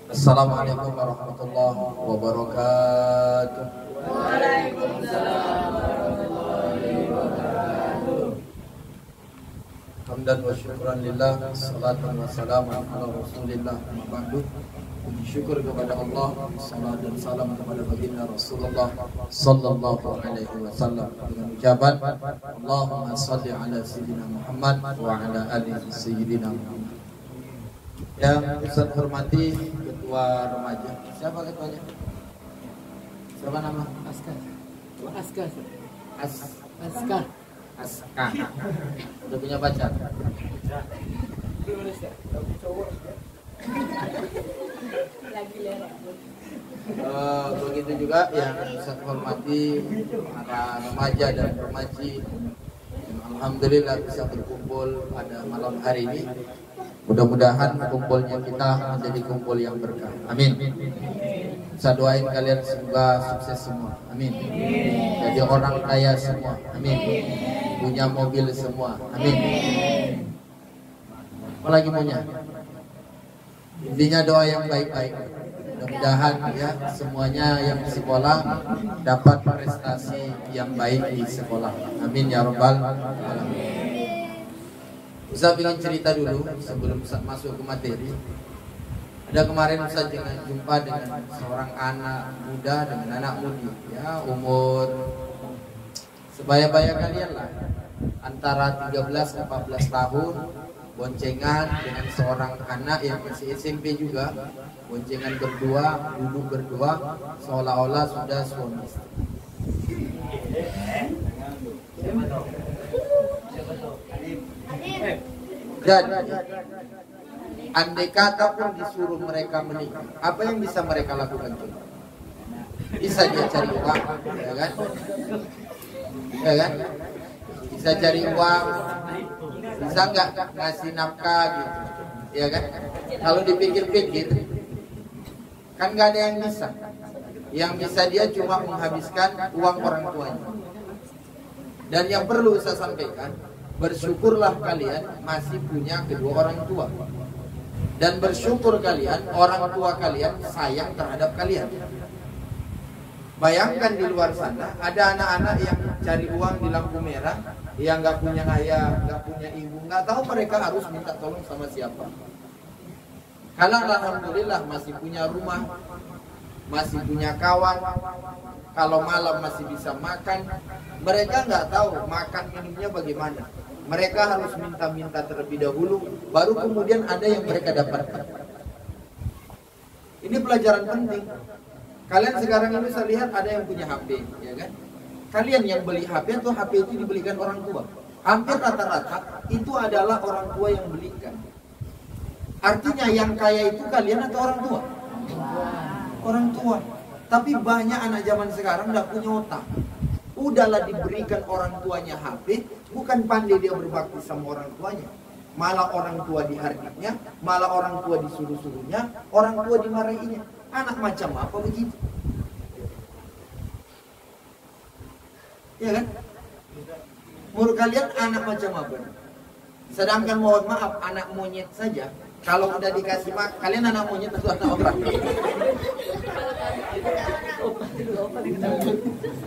Assalamualaikum warahmatullahi wabarakatuh. Waalaikumsalam warahmatullahi wabarakatuh. Hamdan wa syukran lillah, salatan wa salaman ala rasulillah, amma ba'du. Syukur kepada Allah, salat dan salam kepada baginda Rasulullah sallallahu alaihi wasallam, dengan ucapan Allahumma shalli ala sayyidina Muhammad wa ala ali sayyidina Muhammad. Yang Ustaz hormati Ketua Remaja. Siapa ketuanya? Siapa nama? Askar. Askar. Askar. Askar. Udah punya pacar? Begitu juga yang Ustaz hormati para remaja dan remaji, alhamdulillah bisa berkumpul pada malam hari ini. Mudah-mudahan kumpulnya kita menjadi kumpul yang berkah. Amin. Saya doain kalian semoga sukses semua. Amin. Jadi orang kaya semua. Amin. Punya mobil semua. Amin. Apalagi punya. Intinya doa yang baik-baik. Mudah-mudahan ya semuanya yang di sekolah dapat prestasi yang baik di sekolah. Amin ya rabbal alamin. Ustaz ingin cerita dulu sebelum Ustaz masuk ke materi. Ada kemarin Ustaz jumpa dengan seorang anak muda dengan anak mudi, ya umur sebaya-baya kalian lah, antara 13-14 tahun, boncengan dengan seorang anak yang masih SMP juga, boncengan berdua, duduk berdua, seolah-olah sudah suami istri. Dan andai kata pun disuruh mereka menikah, apa yang bisa mereka lakukan coba? Bisa dia cari uang, ya kan? Ya kan? Bisa cari uang, bisa nggak ngasih nafkah gitu, ya kan? Kalau dipikir-pikir, kan nggak ada yang bisa. Yang bisa dia cuma menghabiskan uang orang tuanya. Dan yang perlu saya sampaikan, bersyukurlah kalian masih punya kedua orang tua. Dan bersyukur kalian, orang tua kalian sayang terhadap kalian. Bayangkan di luar sana, ada anak-anak yang cari uang di lampu merah, yang gak punya ayah, gak punya ibu, gak tahu mereka harus minta tolong sama siapa. Karena alhamdulillah masih punya rumah, masih punya kawan, kalau malam masih bisa makan. Mereka nggak tahu makan minumnya bagaimana. Mereka harus minta-minta terlebih dahulu, baru kemudian ada yang mereka dapatkan. Ini pelajaran penting. Kalian sekarang ini saya lihat ada yang punya HP, ya kan? Kalian yang beli HP atau HP itu dibelikan orang tua? Hampir rata-rata itu adalah orang tua yang belikan. Artinya yang kaya itu kalian atau orang tua? Orang tua. Tapi banyak anak zaman sekarang nggak punya otak. Udahlah diberikan orang tuanya HP, bukan pandai dia berbakti sama orang tuanya. Malah orang tua dihardiknya, malah orang tua disuruh-suruhnya, orang tua dimarahinya. Anak macam apa begitu? Ya kan? Menurut kalian anak macam apa? Sedangkan mohon maaf, anak monyet saja, kalau udah dikasih makan, kalian anak monyet atau anak orang?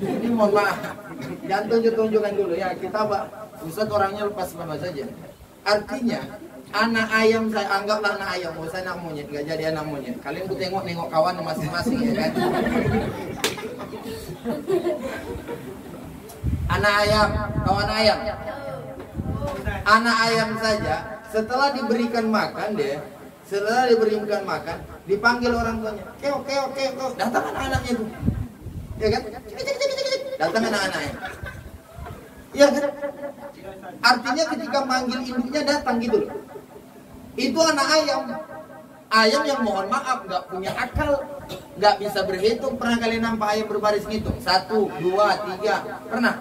Ini mohon maaf, jangan tunjuk-tunjukkan dulu ya. Kita Ustaz orangnya lepas bebas saja. Artinya anak ayam saya anggaplah anak ayam, mau saya anak monyet, gak jadi anak monyet. Kalian tuh tengok kawan masing-masing ya kan. Anak ayam, kawan ayam. Anak ayam saja setelah diberikan makan dipanggil orang tuanya, keo, datang anak-anaknya tuh, ya kan? Datang anak-anaknya, ya kan? Artinya ketika manggil induknya datang gitu loh. Itu anak ayam yang mohon maaf nggak punya akal, nggak bisa berhitung. Pernah kalian nampak ayam berbaris ngitung? 1, 2, 3, pernah?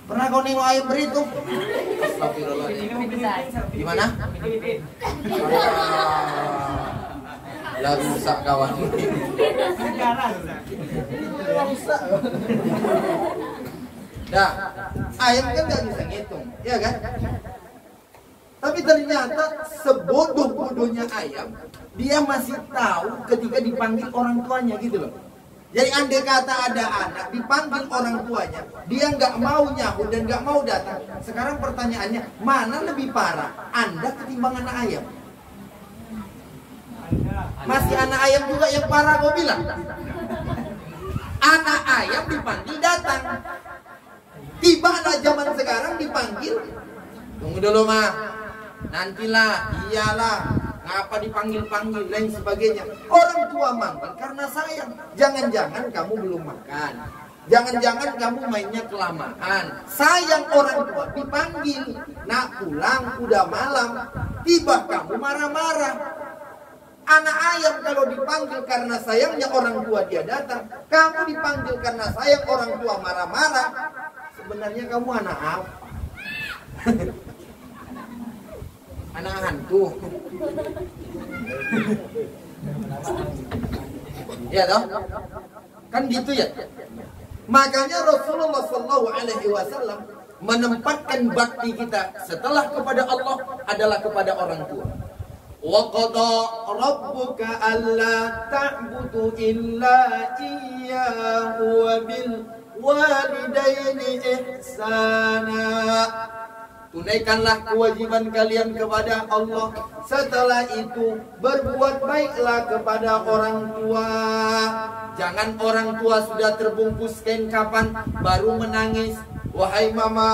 Pernah kau nengok ayam berhitung? Astagfirullahaladzim. Gimana? Lah rusak kawan. Nah, ayam kan nggak bisa ngitung, ya kan? Tapi ternyata sebodoh-bodohnya ayam, dia masih tahu ketika dipanggil orang tuanya gitu loh. Jadi andai kata ada anak dipanggil orang tuanya, dia nggak mau nyahut dan nggak mau datang. Sekarang pertanyaannya, mana lebih parah, Anda ketimbang anak ayam? Masih anak ayam juga yang parah kau bilang. Anak ayam dipanggil datang. Tibalah zaman sekarang dipanggil, tunggu dulu mah, nantilah, iyalah, ngapa dipanggil-panggil lain sebagainya. Orang tua manggil karena sayang. Jangan-jangan kamu belum makan, jangan-jangan kamu mainnya kelamaan. Sayang orang tua dipanggil, nak pulang udah malam, tiba kamu marah-marah. Anak ayam kalau dipanggil karena sayangnya orang tua dia datang, kamu dipanggil karena sayang orang tua marah-marah. Sebenarnya kamu anak apa? Anak hantu. Ya toh? Kan gitu ya. Makanya Rasulullah SAW menempatkan bakti kita setelah kepada Allah adalah kepada orang tua. Wa qada rabbuka alla ta'budu illa iyyahu wa bil walidaini ihsana. Tunaikanlah kewajiban kalian kepada Allah. Setelah itu berbuat baiklah kepada orang tua. Jangan orang tua sudah terbungkus kain kapan baru menangis. Wahai mama,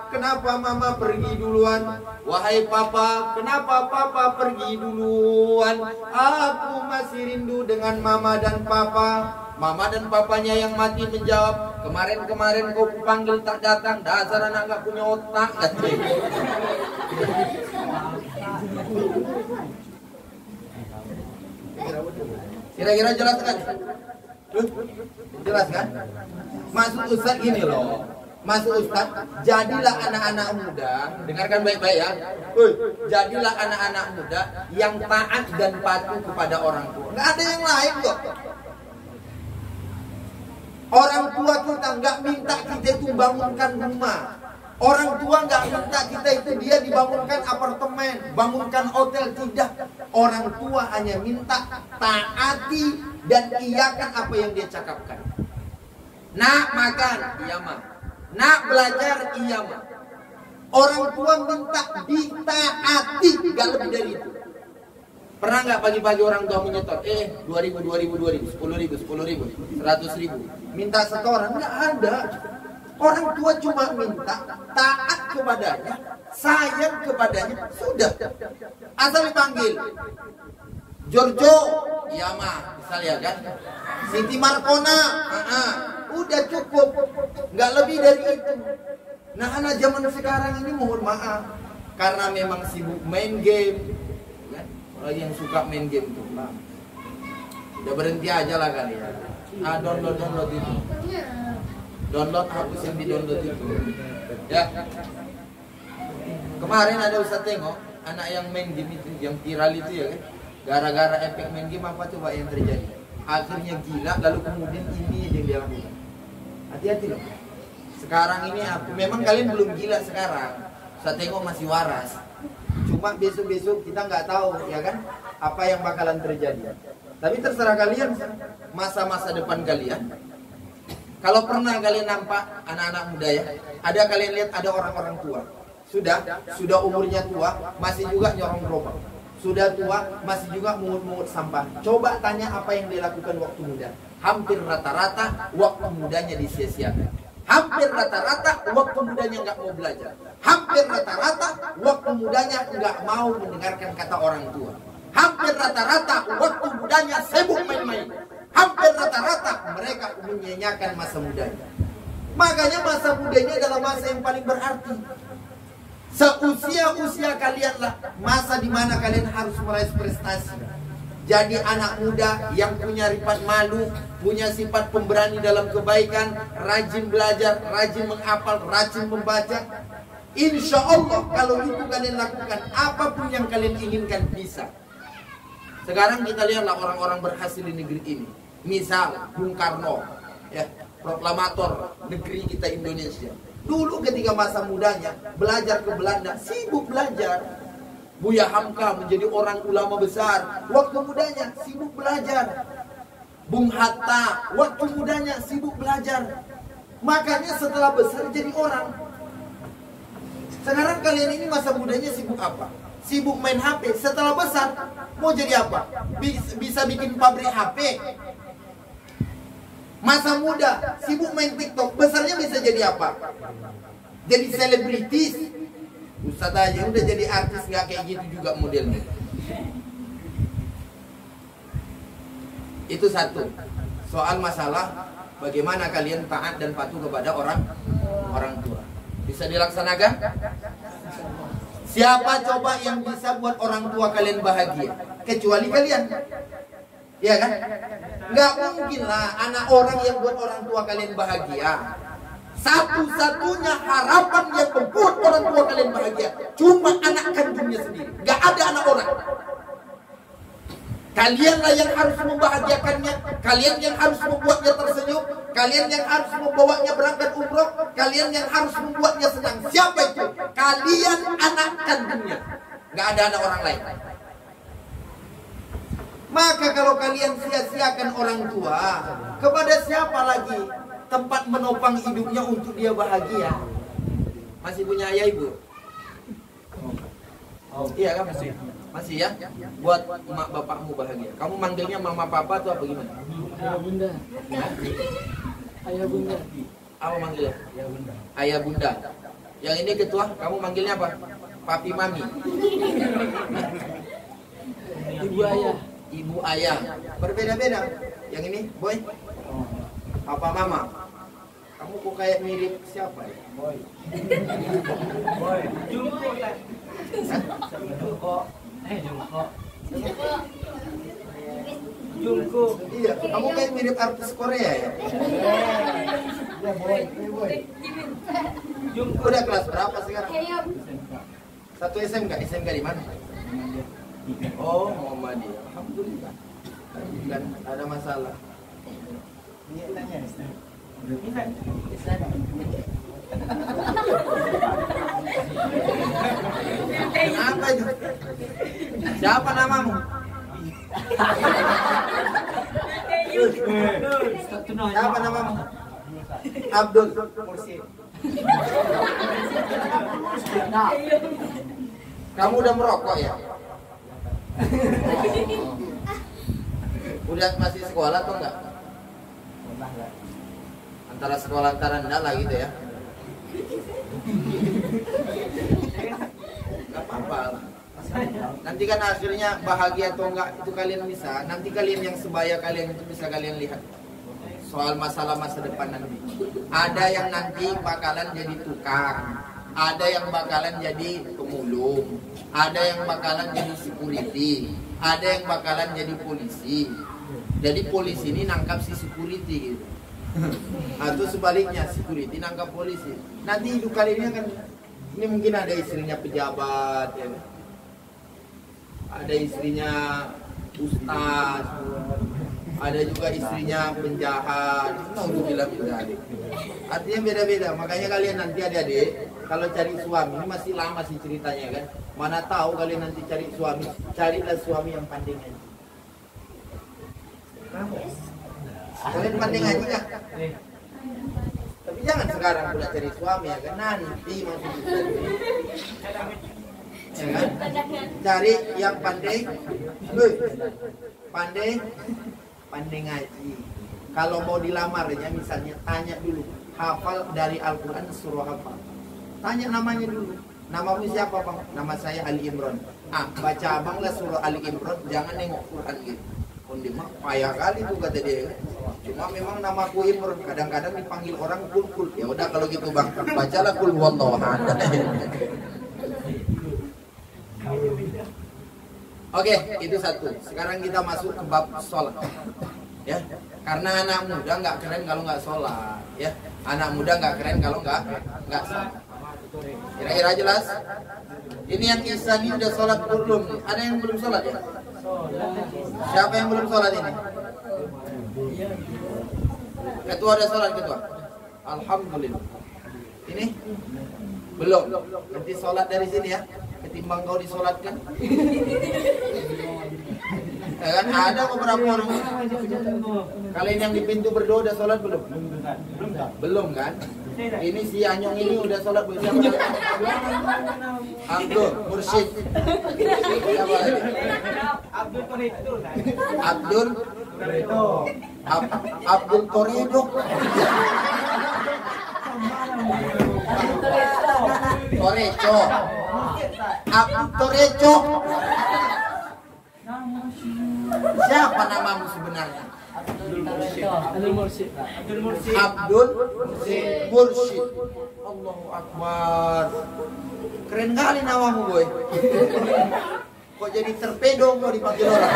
kenapa mama pergi duluan? Wahai papa, kenapa papa pergi duluan? Aku masih rindu dengan mama dan papa. Mama dan papanya yang mati menjawab, kemarin-kemarin kau panggil tak datang, dasar anak gak punya otak. Kira-kira jelas kan? Jelas kan? Maksud Ustaz gini loh. Maksud Ustaz, jadilah anak-anak muda, dengarkan baik-baik ya. Jadilah anak-anak muda yang taat dan patuh kepada orang tua. Gak ada yang lain kok. Orang tua kita nggak minta kita itu bangunkan rumah. Orang tua nggak minta kita itu dia dibangunkan apartemen, bangunkan hotel, tidak. Orang tua hanya minta taati dan iakan apa yang dia cakapkan. Nak makan, iya mah. Nak belajar, iya mah. Orang tua minta ditaati, nggak lebih dari itu. Pernah nggak pagi-pagi orang tua menyetor, 2000, 10.000, 100.000, minta setoran? Nggak ada. Orang tua cuma minta taat kepadanya, sayang kepadanya, sudah. Asal dipanggil, Giorgio, iya mah, misalnya kan, Siti Marcona, udah cukup, nggak lebih dari itu. Nah, anak zaman sekarang ini mohon maaf, karena memang sibuk main game. Yang suka main game tuh, udah berhenti aja lah kali ya. Download itu, download, hapus yang di download itu ya. Kemarin ada Ustaz tengok anak yang main game itu, yang viral itu ya kan, gara-gara efek main game apa coba yang terjadi, akhirnya gila, lalu kemudian ini yang dia lakukan. Hati-hati loh. Sekarang ini aku memang kalian belum gila sekarang, Ustaz tengok masih waras. Cuma besok-besok kita nggak tahu ya kan apa yang bakalan terjadi. Tapi terserah kalian masa-masa depan kalian. Kalau pernah kalian nampak anak-anak muda ya, ada kalian lihat ada orang-orang tua. Sudah umurnya tua, masih juga nyorong gerobak. Sudah tua, masih juga mungut-mungut sampah. Coba tanya apa yang dia lakukan waktu muda. Hampir rata-rata waktu mudanya disia-siakan. Hampir rata-rata waktu mudanya nggak mau belajar. Hampir rata-rata waktu mudanya nggak mau mendengarkan kata orang tua. Hampir rata-rata waktu mudanya sibuk main-main. Hampir rata-rata mereka menyanyiakan masa mudanya. Makanya masa mudanya adalah masa yang paling berarti. Seusia-usia kalianlah masa dimana kalian harus meraih prestasi. Jadi anak muda yang punya sifat malu, punya sifat pemberani dalam kebaikan, rajin belajar, rajin menghafal, rajin membaca. Insya Allah kalau itu kalian lakukan, apapun yang kalian inginkan bisa. Sekarang kita lihatlah orang-orang berhasil di negeri ini. Misal Bung Karno, ya, proklamator negeri kita Indonesia. Dulu ketika masa mudanya belajar ke Belanda, sibuk belajar. Buya Hamka menjadi orang ulama besar. Waktu mudanya sibuk belajar. Bung Hatta waktu mudanya sibuk belajar. Makanya setelah besar jadi orang. Sekarang kalian ini masa mudanya sibuk apa? Sibuk main HP. Setelah besar mau jadi apa? Bisa bikin pabrik HP. Masa muda sibuk main TikTok. Besarnya bisa jadi apa? Jadi selebritis. Ustaz aja udah jadi artis nggak kayak gitu juga modelnya. Itu satu. Soal masalah bagaimana kalian taat dan patuh kepada orang tua. Bisa dilaksanakan? Siapa coba yang bisa buat orang tua kalian bahagia? Kecuali kalian. Iya kan? Nggak mungkin lah anak orang yang buat orang tua kalian bahagia. Satu-satunya harapan yang membuat orang tua kalian bahagia cuma anak kandungnya sendiri. Nggak ada anak orang. Kalianlah yang harus membahagiakannya. Kalian yang harus membuatnya tersenyum. Kalian yang harus membawanya berangkat umroh. Kalian yang harus membuatnya senang. Siapa itu? Kalian anak kandungnya. Nggak ada anak orang lain. Maka kalau kalian sia-siakan orang tua, kepada siapa lagi tempat menopang hidupnya untuk dia bahagia? Masih punya ayah ibu? Iya kan? Masih ya? Buat emak bapakmu bahagia. Kamu manggilnya mama papa atau apa gimana? Ayah bunda. Ayah bunda. Apa manggilnya? Ayah bunda. Yang ini ketua, kamu manggilnya apa? Papi mami. Ibu ayah. Ibu ayah. Berbeda-beda. Yang ini, boy. Papa mama. Kamu kok kayak mirip siapa ya? Boy. Jungko. Jungko. Iya, kamu kayak mirip artis Korea ya? Iya, boy. Jungko. Udah kelas berapa sekarang? Satu SMK. SMK di mana? Oh, Muhammadiyah. Alhamdulillah. Kan ada masalah. Apa itu? Siapa namamu? Siapa namamu? Abdul. Kamu udah merokok ya? Udah masih sekolah atau enggak? Antara sekolah antara enggak lah gitu ya. Gak apa-apa. Nanti kan hasilnya bahagia atau enggak itu kalian bisa. Nanti kalian yang sebaya kalian itu bisa kalian lihat. Soal masalah masa depan nanti. Ada yang nanti bakalan jadi tukang. Ada yang bakalan jadi pemulung. Ada yang bakalan jadi security. Ada yang bakalan jadi polisi. Jadi polisi ini nangkap si security gitu. Atau sebaliknya security nangkap polisi. Nanti hidup kali ini akan, ini mungkin ada istrinya pejabat ya. Ada istrinya ustaz. Ada juga istrinya penjahat. Alhamdulillah bidzalik. Artinya beda-beda. Makanya kalian nanti adik-adik kalau cari suami, ini masih lama sih ceritanya kan. Mana tahu kalian nanti cari suami, carilah suami yang pandai ngaji. Kalian pandai ngaji nggak? Tapi jangan sekarang udah cari suami ya kan, nanti masih bisa. Ya kan? Cari yang pandai, pandai ngaji. Kalau mau dilamarnya misalnya tanya dulu, hafal dari Al-Quran surah apa? Tanya namanya dulu. Namamu siapa bang? Nama saya Ali Imran. Baca abang lah surah Ali Imran, jangan nengok Quran gitu. Undi mah payah kali tuh kata dia. Cuma memang namaku Imran, kadang-kadang dipanggil orang kul. Ya udah kalau gitu bang, bacalah kul huwallahu ahad. Oke, itu satu. Sekarang kita masuk ke bab sholat. Ya, karena anak muda nggak keren kalau nggak sholat. Ya, anak muda nggak keren kalau nggak sholat. Kira-kira jelas? Ini yang Isa ini udah sholat belum? Ada yang belum sholat ya? Siapa yang belum sholat ini? Ketua ada sholat ketua? Alhamdulillah. Ini belum. Nanti sholat dari sini ya. ketimbang kau disolatkan. Ya kan ada beberapa orang. Kalian yang di pintu berdoa udah sholat belum? Belum kan? Ini si Anyong ini udah sholat belum? Siapa? Abdul Mursyid. Siapa lagi? Abdul Toreto. Abdul Abdul Toredo. Toreco. Abdul Toreco. Siapa namamu sebenarnya? Abdul Mursyid. Abdul Mursyid. Allahu Akbar. Keren kali namamu, boy. Kok jadi torpedo mau dipanggil orang?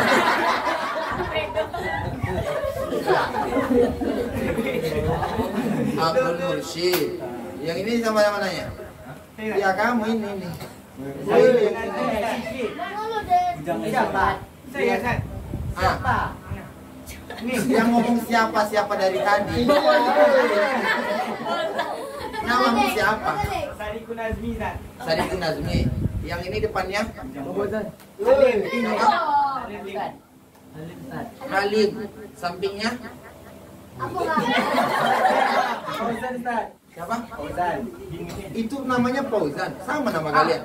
Abdul Mursyid. Yang ini sama yang mananya? Ya kamu ini. Siapa? Yang ngomong siapa dari tadi? Namamu siapa? Sadiku Nazmi. Yang ini depannya? Halim. Sampingnya? Siapa? Itu namanya Fauzan. Sama nama kalian?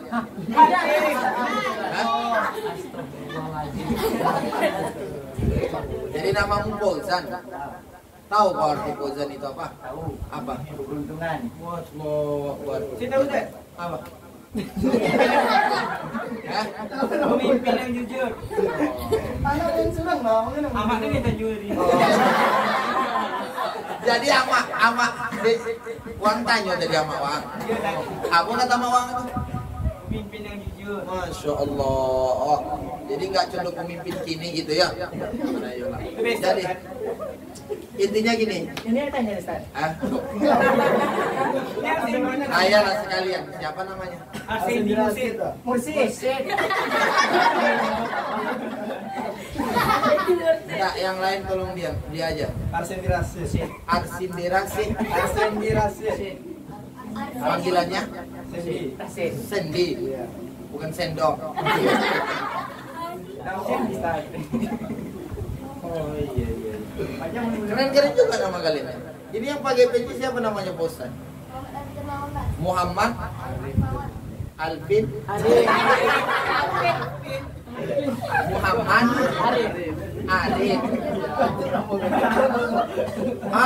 Jadi namamu Fauzan. Tahu kau arti Fauzan itu apa? Apa? Keberuntungan. Allahu Akbar. Apa? Pemimpin yang jujur. Amaknya kita juri. Jadi ama Wang tanya tadi ama Wang. Apa kata ama Wang itu? Pemimpin yang jujur. Masya Allah. Jadi nggak cuma pemimpin kini gitu ya? Jadi intinya gini. Ini tanya Ustaz. Ayalah sekalian. Siapa namanya? Arsendi Mursyid. Enggak, yang lain tolong dia aja. Arsendi Rasid. Arsindi Rasid. Panggilannya? Sendi. Bukan sendok. Oh iya. Keren juga nama kalian. Ini yang pakai peci siapa namanya Bosan? Muhammad Alvin Muhammad Arif.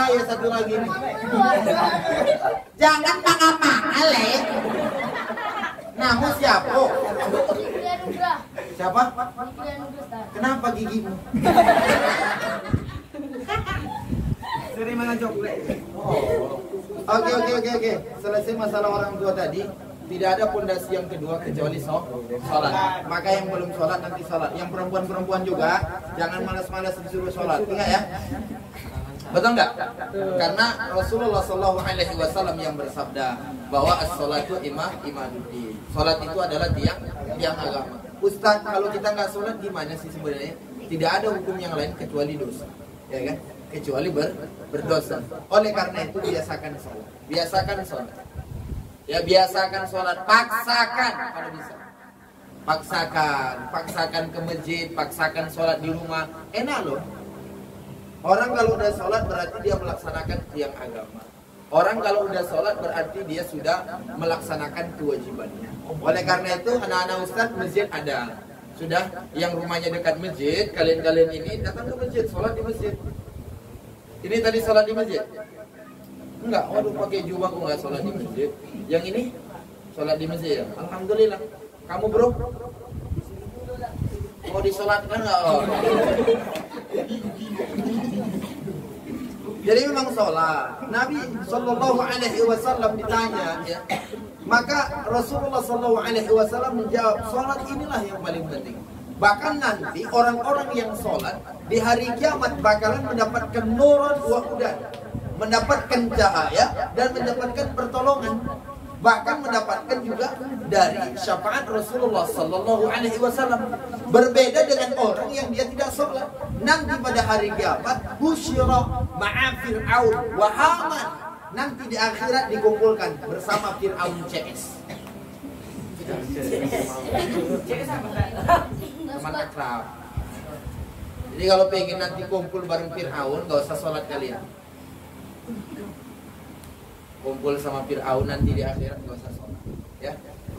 Ya satu lagi nih. Jangan mangal-mangal ya. Namu siapa? Siapa? Kenapa gigimu? Sering mengajak. Oke. Selesai masalah orang tua tadi. Tidak ada pondasi yang kedua kecuali sholat. Maka yang belum sholat nanti sholat. Yang perempuan juga jangan malas-malas disuruh sholat. Ingat ya. Betul nggak? Karena Rasulullah SAW yang bersabda bahwa as-sholatu imaduddin. Sholat itu adalah tiang agama. Ustaz, kalau kita nggak sholat gimana sih sebenarnya? Tidak ada hukum yang lain kecuali dosa, ya kan? Kecuali berdosa. Oleh karena itu biasakan sholat. Ya biasakan sholat, paksakan kalau bisa. Paksakan ke masjid, paksakan sholat di rumah. Enak loh. Orang kalau udah sholat berarti dia melaksanakan tiang agama. Orang kalau udah sholat berarti dia sudah melaksanakan kewajibannya. Oleh karena itu anak-anak ustaz masjid ada. Sudah yang rumahnya dekat masjid, kalian ini datang ke masjid, sholat di masjid. Ini tadi sholat di masjid? Enggak, waduh pakai jubah aku enggak sholat di masjid. Yang ini sholat di masjid ya? Alhamdulillah. Kamu bro? Mau disolatkan enggak? Oh. Jadi memang sholat. Nabi SAW ditanya, ya, maka Rasulullah SAW menjawab, sholat inilah yang paling penting. Bahkan nanti orang-orang yang sholat di hari kiamat bakalan mendapatkan nurun wa hudan, mendapatkan cahaya dan mendapatkan pertolongan. Bahkan mendapatkan juga dari syafaat Rasulullah SAW. Berbeda dengan orang yang dia tidak sholat. Nanti pada hari kiamat husyira ma'a Fir'aun wa Haman. Nanti di akhirat dikumpulkan bersama Fir'aun CS. Cek sama Ustaz. Teman akrab. Jadi kalau pengen nanti kumpul bareng Fir'aun, gak usah sholat kalian. Kumpul sama Fir'aun nanti di akhirat gak usah sholat. Ya,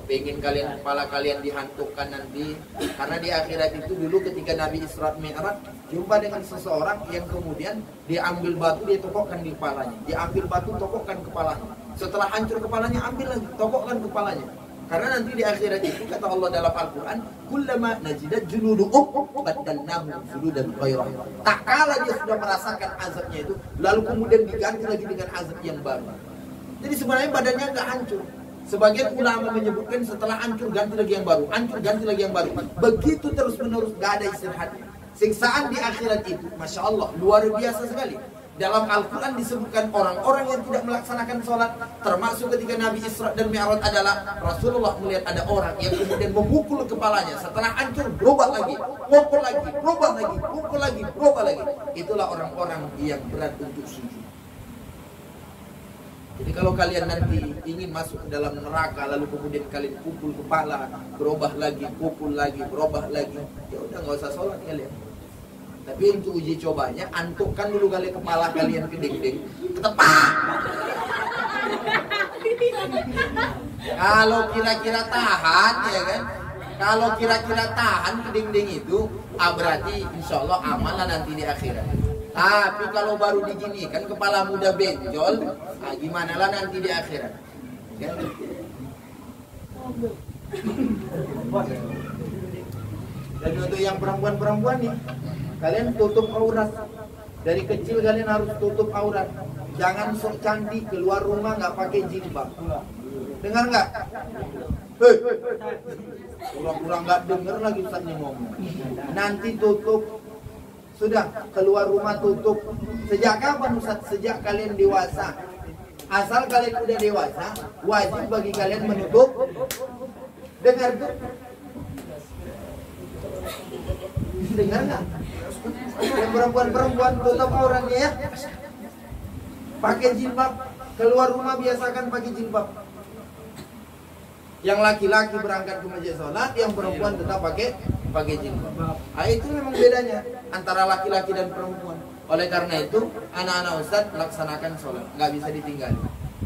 pengen kalian kepala kalian dihantukan nanti, karena di akhirat itu dulu ketika Nabi Isra Mi'raj jumpa dengan seseorang yang kemudian diambil batu, dia tokokkan di kepalanya, diambil batu, tokokkan kepalanya. Setelah hancur kepalanya, ambil lagi, tokokkan kepalanya. Karena nanti di akhirat itu kata Allah dalam Al-Quran, kullama najidat juluduhum baddalnahum juludan ghairah. Tak kala dia sudah merasakan azabnya itu, lalu kemudian diganti lagi dengan azab yang baru. Jadi sebenarnya badannya nggak hancur. Sebagian ulama menyebutkan setelah hancur ganti lagi yang baru, hancur ganti lagi yang baru. Begitu terus menerus, gak ada istirahatnya. Siksaan di akhirat itu, masya Allah, luar biasa sekali. Dalam Al-Quran disebutkan orang-orang yang tidak melaksanakan sholat, termasuk ketika Nabi Isra dan Mi'raj adalah Rasulullah melihat ada orang yang kemudian memukul kepalanya. Setelah hancur, berubah lagi, mukul lagi, berubah lagi, mukul lagi, berubah lagi. Itulah orang-orang yang berat untuk sujud. Jadi kalau kalian nanti ingin masuk ke dalam neraka, lalu kemudian kalian pukul kepala, berubah lagi, pukul lagi, berubah lagi, ya udah nggak usah sholat kalian. Tapi untuk uji cobanya, antukkan dulu kali kepala kalian ke dinding, ketepak. Kalau kira-kira tahan, ya kan? Kalau kira-kira tahan ke dinding itu, berarti insya Allah aman lah nanti di akhirat. Tapi kalau baru diginikan kepala muda benjol, gimana lah nanti di akhirat? Ya? Dan untuk yang perempuan-perempuan nih, kalian tutup aurat. Dari kecil kalian harus tutup aurat. Jangan sok cantik keluar rumah nggak pakai jilbab. Dengar nggak? Hei, pura-pura nggak dengar lagi Ustaznya ngomong. Nanti tutup. Sudah, keluar rumah tutup. Sejak kapan Ustaz? Sejak kalian dewasa. Asal kalian udah dewasa, wajib bagi kalian menutup. Dengar tuh? Dengar nggak? Yang perempuan-perempuan tutup auratnya ya. Pakai jilbab. Keluar rumah biasakan pakai jilbab. Yang laki-laki berangkat ke masjid sholat, yang perempuan tetap pakai jilbab. Nah, itu memang bedanya antara laki-laki dan perempuan. Oleh karena itu, anak-anak Ustaz laksanakan sholat, nggak bisa ditinggal.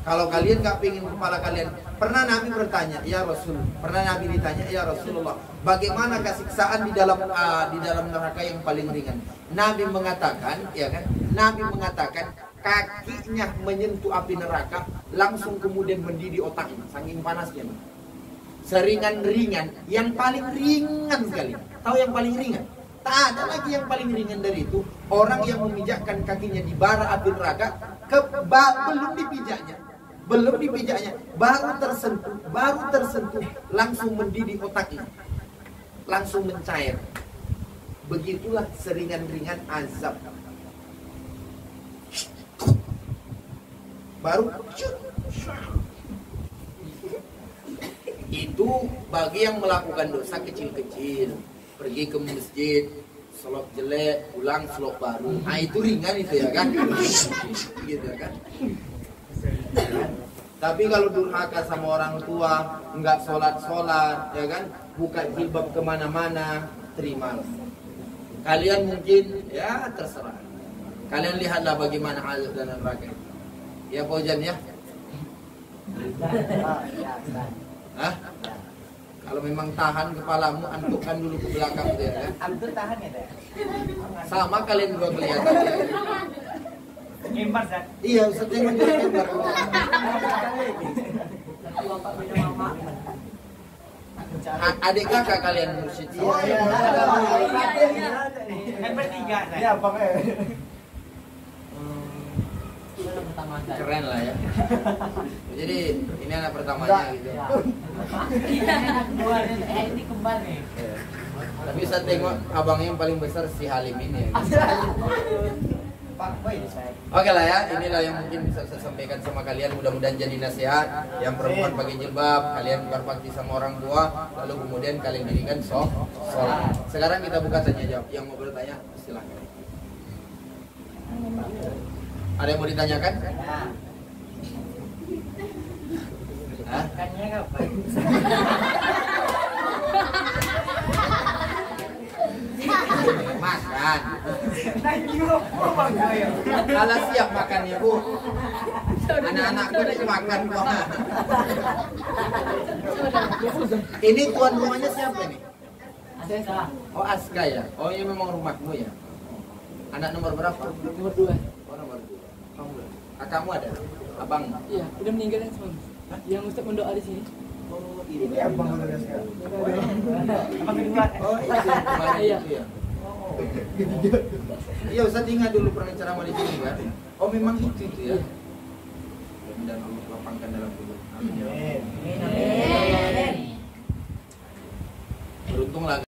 Kalau kalian nggak pingin kepala kalian, pernah Nabi bertanya, ya Rasul, pernah Nabi ditanya, ya Rasulullah, bagaimana kesiksaan di dalam neraka yang paling ringan? Nabi mengatakan, ya kan? Nabi mengatakan kakinya menyentuh api neraka, langsung kemudian mendidih otaknya, saking panasnya. Seringan-ringan, yang paling ringan sekali. Tahu yang paling ringan? Tak ada lagi yang paling ringan dari itu. Orang yang memijakkan kakinya di bara api neraka, belum dipijaknya, baru tersentuh, langsung mendidih otaknya, langsung mencair. Begitulah seringan-ringan azab. Baru itu bagi yang melakukan dosa kecil-kecil, pergi ke masjid, sholat jelek, pulang sholat baru. Nah itu ringan itu ya kan, gitu kan. Tapi kalau durhaka sama orang tua, nggak sholat, ya kan, buka jilbab kemana-mana, terimalah. Kalian mungkin ya terserah. Kalian lihatlah bagaimana azab dan neraka. Ya Pojan ya. Hah? Kalau memang tahan kepalamu, antukkan dulu ke belakang dia ya. Antuk tahan ya deh. Sama kalian dua kelihatan ya. Ngembar Zat. Iya, Ustaz yang ngembar. Adik kakak kalian mursyid. Iya. Kan bertiga Zat. Ya pakai. Keren lah ya. Jadi ini anak pertamanya gitu. Ini kembar nih. Ya. Tapi saya tengok abangnya yang paling besar si Halim ini ya. Pak Boy. Oke lah ya, inilah yang mungkin bisa saya sampaikan sama kalian. Mudah-mudahan jadi nasihat. Yang perempuan pakai jilbab, kalian berbakti sama orang tua, lalu kemudian kalian dirikan sholat. Sekarang kita buka tanya jawab. Yang mau bertanya silahkan. Ada yang mau ditanyakan? Nah. Hah? Makannya kapan? makan. Thank you. Oh, Bang Goyo. Kalau siap makannya Bu. Anak-anakku udah makan kok. Ini tuan rumahnya siapa nih? Ada Oh Aska ya. Oh ini memang rumahmu ya. Anak nomor berapa? Nomor 2. Oh nomor 2. Kamu kakakmu ada? Abang? Iya, udah meninggal yang semua. Yang Ustaz mendoa di sini. Oh ini abang udah sekarang. Abang kedua. Oh iya. Kemarin Iya. itu ya. Iya Ustaz ingat dulu pernah ceramah di sini kan? Oh memang itu ya. Dan Allah lapangkan dalam hidup. Amin ya. Amin. Amin. Beruntung lagi.